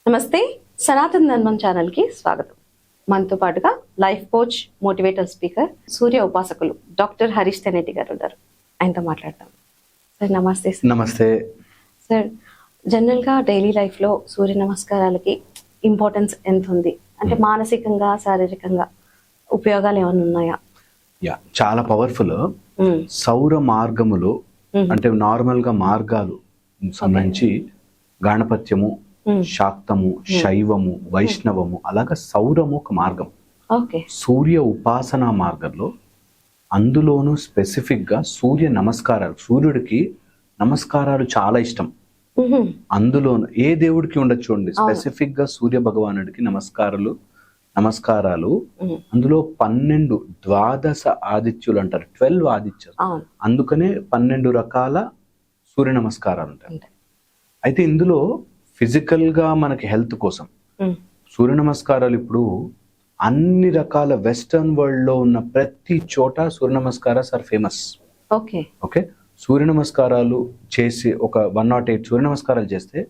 నమస్తే, సనాతన్ ధర్మం ఛానల్కి స్వాగతం. మనతో పాటుగా లైఫ్ కోచ్, మోటివేటర్ స్పీకర్, సూర్య ఉపాసకులు డాక్టర్ హరీష్ తెనేటి గారు ఉన్నారు. ఆయనతో మాట్లాడతాం. సార్ నమస్తే. నమస్తే సార్, జనరల్గా డైలీ లైఫ్లో సూర్య నమస్కారాలకి ఇంపార్టెన్స్ ఎంత ఉంది? అంటే మానసికంగా, శారీరకంగా ఉపయోగాలు ఏమైనా ఉన్నాయా? చాలా పవర్ఫుల్. సౌర మార్గములు అంటే నార్మల్ గా మార్గాలు సంబంధించి గాణపత్యము, శాక్తము, శైవము, వైష్ణవము, అలాగా సౌరము ఒక మార్గం. సూర్య ఉపాసన మార్గంలో అందులోనూ స్పెసిఫిక్ గా సూర్య నమస్కారాలు, సూర్యుడికి నమస్కారాలు చాలా ఇష్టం. అందులోను ఏ దేవుడికి ఉండొచ్చు చూడండి, స్పెసిఫిక్ గా సూర్య భగవానుడికి నమస్కారాలు. అందులో 12 ద్వాదశ ఆదిత్యులు అంటారు, 12 ఆదిత్యులు. అందుకనే 12 రకాల సూర్య నమస్కారాలు ఉంటాయి. అయితే ఇందులో ఫిజికల్ గా మనకి హెల్త్ కోసం సూర్య నమస్కారాలు ఇప్పుడు అన్ని రకాల వెస్టర్న్ వరల్డ్ లో ఉన్న ప్రతి చోట సూర్య నమస్కారాలు ఆర్ ఫేమస్. ఓకే, సూర్య నమస్కారాలు చేసి ఒక 108 సూర్య నమస్కారాలు చేస్తే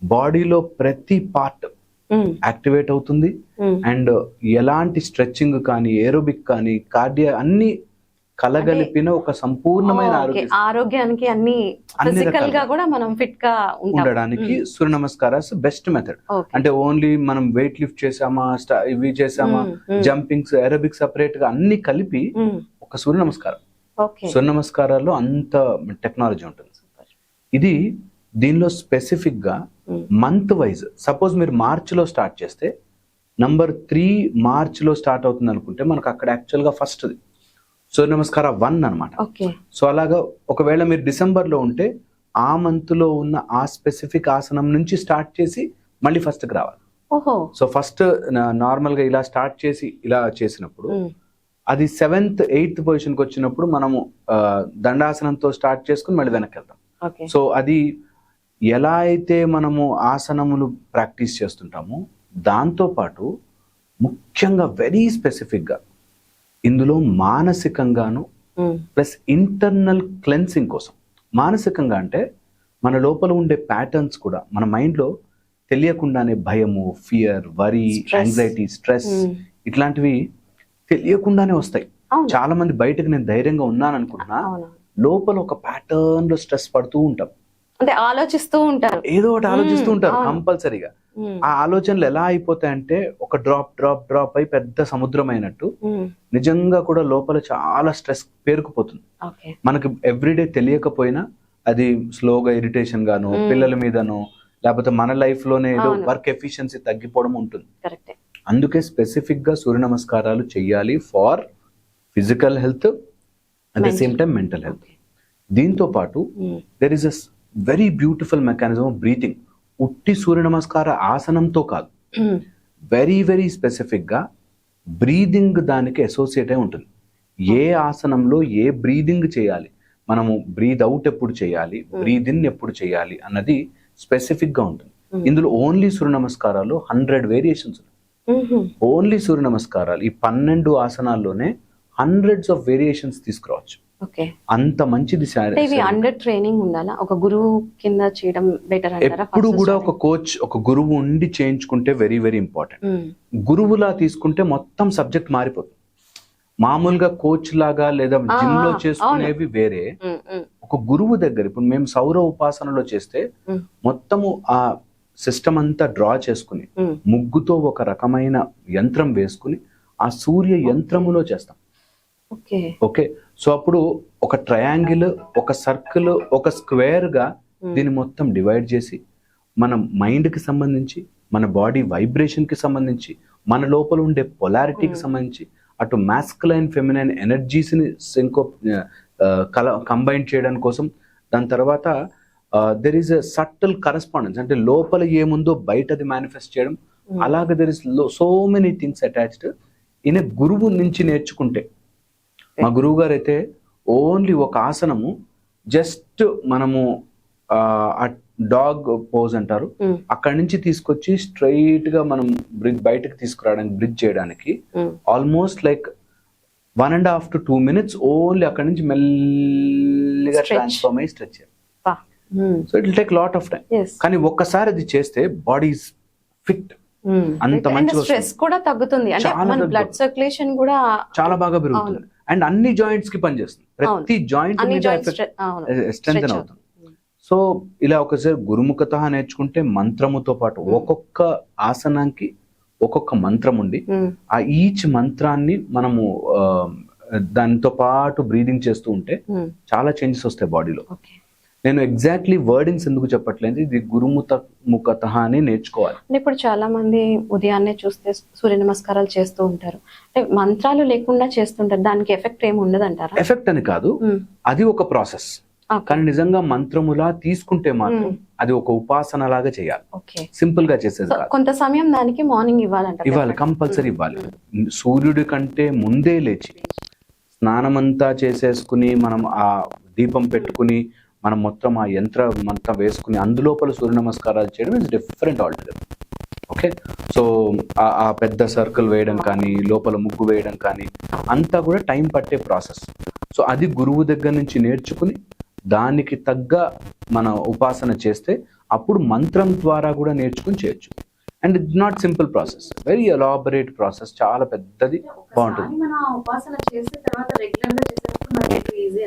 బాడీలో ప్రతి పార్ట్ యాక్టివేట్ అవుతుంది. అండ్ ఎలాంటి స్ట్రెచ్చింగ్ కానీ, ఏరోబిక్ కానీ, కార్డియా అన్ని కలగలిపిన ఒక సంపూర్ణమైన ఆరోగ్యానికి అన్ని ఫిజికల్ గా కూడా మనం ఫిట్ గా ఉండడానికి సూర్య నమస్కారాలు బెస్ట్ మెథడ్. అంటే ఓన్లీ మనం వెయిట్ లిఫ్ట్ చేసామా, ఇవి చేసామా, జంపింగ్స్, ఏరోబిక్ సెపరేట్ గా అన్ని కలిపి ఒక సూర్య నమస్కారం. సూర్య నమస్కారాల్లో అంత టెక్నాలజీ ఉంటుంది. ఇది దీనిలో స్పెసిఫిక్ గా మంత్ వైజ్, సపోజ్ మీరు మార్చ్ లో స్టార్ట్ చేస్తే నంబర్ 3 మార్చ్ లో స్టార్ట్ అవుతుంది అనుకుంటే మనకు అక్కడ యాక్చువల్ గా ఫస్ట్ సూర్య నమస్కార 1 అనమాట. సో అలాగా ఒకవేళ మీరు డిసెంబర్ లో ఉంటే ఆ మంత్ లో ఉన్న ఆ స్పెసిఫిక్ ఆసనం నుంచి స్టార్ట్ చేసి మళ్ళీ ఫస్ట్ కి రావాలి. సో ఫస్ట్ నార్మల్ గా ఇలా స్టార్ట్ చేసి ఇలా చేసినప్పుడు అది 7th 8th పొజిషన్ కి వచ్చినప్పుడు మనము దండాసనంతో స్టార్ట్ చేసుకుని మళ్ళీ వెనక్కి వెళ్తాం. సో అది ఎలా అయితే మనము ఆసనములు ప్రాక్టీస్ చేస్తుంటామో దాంతో పాటు ముఖ్యంగా వెరీ స్పెసిఫిక్ గా ఇందులో మానసికంగాను ప్లస్ ఇంటర్నల్ క్లెన్సింగ్ కోసం. మానసికంగా అంటే మన లోపల ఉండే ప్యాటర్న్స్ కూడా మన మైండ్ లో తెలియకుండానే భయము, ఫియర్, వరీ, యాంగ్జైటీ, స్ట్రెస్ ఇట్లాంటివి తెలియకుండానే వస్తాయి. చాలా మంది బయటకు నేను ధైర్యంగా ఉన్నాను అనుకుంటున్నా, లోపల ఒక ప్యాటర్న్ లో స్ట్రెస్ పడుతూ ఉంటాం. అంటే ఆలోచిస్తూ ఉంటారు, ఏదో ఒకటి ఆలోచిస్తూ ఉంటారు కంపల్సరీగా. ఆ ఆలోచనలు ఎలా అయిపోతాయంటే ఒక డ్రాప్ అయి పెద్ద సముద్రం అయినట్టు నిజంగా కూడా లోపల చాలా స్ట్రెస్ పేరుకుపోతుంది. మనకి ఎవ్రీడే తెలియకపోయినా అది స్లోగా ఇరిటేషన్ గాను, పిల్లల మీదనో, లేకపోతే మన లైఫ్ లోనే ఏదో వర్క్ ఎఫిషియన్సీ తగ్గిపోవడం ఉంటుంది. అందుకే స్పెసిఫిక్ గా సూర్య నమస్కారాలు చెయ్యాలి for physical health, at the same time mental health. దీంతో పాటు there is a very beautiful mechanism of breathing. ఉట్టి సూర్య నమస్కార ఆసనంతో కాదు, వెరీ వెరీ స్పెసిఫిక్ గా బ్రీదింగ్ దానికి అసోసియేట్ అయి ఉంటుంది. ఏ ఆసనంలో ఏ బ్రీదింగ్ చేయాలి, మనము బ్రీద్ అవుట్ ఎప్పుడు చేయాలి, బ్రీద్ ఇన్ ఎప్పుడు చేయాలి అన్నది స్పెసిఫిక్ గా ఉంటుంది. ఇందులో ఓన్లీ సూర్య నమస్కారాలు 100 వేరియేషన్స్ ఉన్నాయి. ఓన్లీ సూర్య నమస్కారాలు ఈ 12 ఆసనాల్లోనే hundreds of వేరియేషన్స్ తీసుకురావచ్చు. అంత మంచిది. ట్రైనింగ్ ఉండాలా? ఒక గురువు కింద చేయడం బెటర్ అంటారా? ఎప్పుడు కూడా ఒక కోచ్, ఒక గురువు ఉండి చేయించుకుంటే వెరీ వెరీ ఇంపార్టెంట్. గురువులా తీసుకుంటే మొత్తం సబ్జెక్ట్ మారిపోతుంది. మామూలుగా కోచ్ లాగా లేదా జిమ్ లో చేసుకునేవి వేరే. ఒక గురువు దగ్గర ఇప్పుడు మేము సౌర ఉపాసనలో చేస్తే మొత్తము ఆ సిస్టమ్ అంతా డ్రా చేసుకుని ముగ్గుతో ఒక రకమైన యంత్రం వేసుకుని ఆ సూర్య యంత్రములో చేస్తాం. ఓకే, సో అప్పుడు ఒక ట్రయాంగిల్, ఒక సర్కిల్, ఒక స్క్వేర్ గా దీన్ని మొత్తం డివైడ్ చేసి మన మైండ్ కి సంబంధించి, మన బాడీ వైబ్రేషన్ కి సంబంధించి, మన లోపల ఉండే పొలారిటీకి సంబంధించి, అటు మాస్కులైన్ ఫెమినైన్ ఎనర్జీస్ ని కంబైన్ చేయడానికి కోసం, దాని తర్వాత there is a subtle correspondence, అంటే లోపల ఏముందో బయటది మేనిఫెస్ట్ చేయడం. అలాగే there is so many things attached. ఈయన గురువు నుంచి నేర్చుకుంటే, మా గురువు గారు అయితే ఓన్లీ ఒక ఆసనము జస్ట్ మనము డాగ్ పోజ్ అంటారు, అక్కడి నుంచి తీసుకొచ్చి స్ట్రైట్ గా మనం బయటకు తీసుకురావడానికి, బ్రిడ్జ్ చేయడానికి almost like 1.5 to 2 minutes only అక్కడి నుంచి మెల్లిగా ట్రాన్స్ఫార్మ్ అయ్యి స్ట్రెచ్ చేయాలి. So it will take lot of time. కానీ ఒక్కసారి అది చేస్తే బాడీ ఫిట్ అంత మంచిగా స్ట్రెస్ కూడా తగ్గుతుంది, అంటే చాలా మన బ్లడ్ సర్క్యులేషన్ కూడా చాలా బాగా పెరుగుతుంది. అండ్ అన్ని జాయింట్స్ కి పనిచేస్తుంది, ప్రతి జాయింట్ మీద స్ట్రెంగ్ అవుతుంది. సో ఇలా ఒకసారి గురుముఖత నేర్చుకుంటే మంత్రముతో పాటు ఒక్కొక్క ఆసనానికి ఒక్కొక్క మంత్రం ఉండి ఆ ఈచ్ మంత్రాన్ని మనము దానితో పాటు బ్రీదింగ్ చేస్తూ ఉంటే చాలా చేంజెస్ వస్తాయి బాడీలో. నేను ఎగ్జాక్ట్లీ వర్డింగ్స్ ఎందుకు చెప్పట్లేదు, ఇది గురుముఖత అని నేర్చుకోవాలి. ఇప్పుడు చాలా మంది ఉదయాన్నే చూస్తే సూర్య నమస్కారాలు చేస్తూ ఉంటారు, అంటే మంత్రాలు లేకుండా చేస్తుంటారు, దానికి ఎఫెక్ట్ ఏమి ఉండదు అంటారా? ఎఫెక్ట్ అని కాదు, అది ఒక ప్రాసెస్. కానీ నిజంగా మంత్రములా తీసుకుంటే మాత్రం అది ఒక ఉపాసన లాగా చేయాలి, సింపుల్ గా చేసేది కాదు. కొంత సమయం దానికి మార్నింగ్ ఇవ్వాలి, కంపల్సరీ ఇవ్వాలి. సూర్యుడి కంటే ముందే లేచి స్నానమంతా చేసేసుకుని మనం ఆ దీపం పెట్టుకుని మనం మొత్తం ఆ యంత్రం అంతా వేసుకుని అందులోపల సూర్య నమస్కారాలు చేయడం is different altogether. Okay, so ఆ పెద్ద సర్కిల్ వేయడం కానీ లోపల ముగ్గు వేయడం కానీ అంతా కూడా టైం పట్టే ప్రాసెస్. సో అది గురువు దగ్గర నుంచి నేర్చుకుని దానికి తగ్గ మన ఉపాసన చేస్తే అప్పుడు మంత్రం ద్వారా కూడా నేర్చుకుని చేయొచ్చు. And it's not simple process, very elaborate process, చాలా పెద్దది, బాగుంటుంది,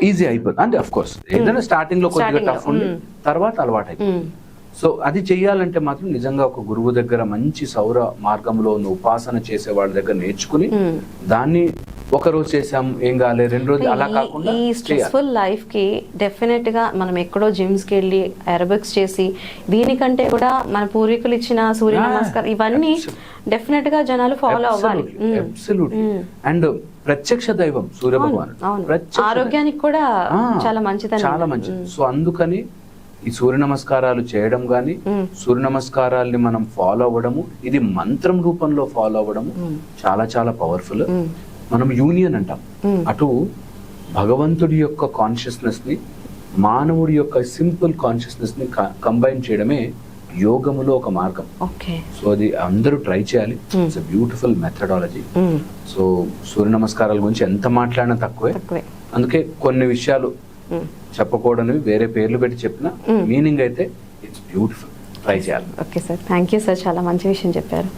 ఈజీ అయిపోతుంది. అంటే అఫ్ కోర్స్ ఏదైనా స్టార్టింగ్ లో కొద్దిగా టఫ్ ఉంది, తర్వాత అలవాటు అయిపోతుంది. సో అది చెయ్యాలంటే మాత్రం నిజంగా ఒక గురువు దగ్గర మంచి సౌర మార్గంలో ఉన్న ఉపాసన చేసే వాళ్ళ దగ్గర నేర్చుకుని దాన్ని ఒక రోజు చేసాం ఏం కాలే, 2 రోజులు అలా కాకుండా ఈ స్ట్రెస్ఫుల్ లైఫ్ కి డెఫినెట్ గా మనం ఎక్కడో జిమ్స్ కి వెళ్ళి ఏరోబిక్స్ చేసి దీనికంటే కూడా మన పూర్వీకులు ఇచ్చిన సూర్య నమస్కారం ఇవన్నీ డెఫినెట్ గా జనాలు ఫాలో అవ్వాలి. అండ్ ప్రత్యక్ష దైవం సూర్య భగవానుడు, ఆరోగ్యానికి కూడా చాలా మంచిది, చాలా మంచిది. సో అందుకని ఈ సూర్య నమస్కారాలు చేయడం గాని సూర్య నమస్కారాల్ని మనం ఫాలో అవ్వడము, ఇది మంత్రం రూపంలో ఫాలో అవ్వడము చాలా చాలా పవర్ఫుల్. మనం యూనియన్ అంటాం, అటు భగవంతుడి యొక్క కాన్షియస్నెస్ ని మానవుడి యొక్క సింపుల్ కాన్షియస్నెస్ ని కంబైన్ చేయడమే యోగములో ఒక మార్గం. సో అది అందరూ ట్రై చేయాలి, ఇట్స్ బ్యూటిఫుల్ మెథడాలజీ. సో సూర్య నమస్కారాల గురించి ఎంత మాట్లాడినా తక్కువే, అందుకే కొన్ని విషయాలు చెప్పకూడనివి వేరే పేర్లు పెట్టి చెప్పిన మీనింగ్ అయితే ఇట్స్ బ్యూటిఫుల్, ట్రై చేయాలి. Okay sir, thank you sir, చాలా మంచి విషయం చెప్పారు.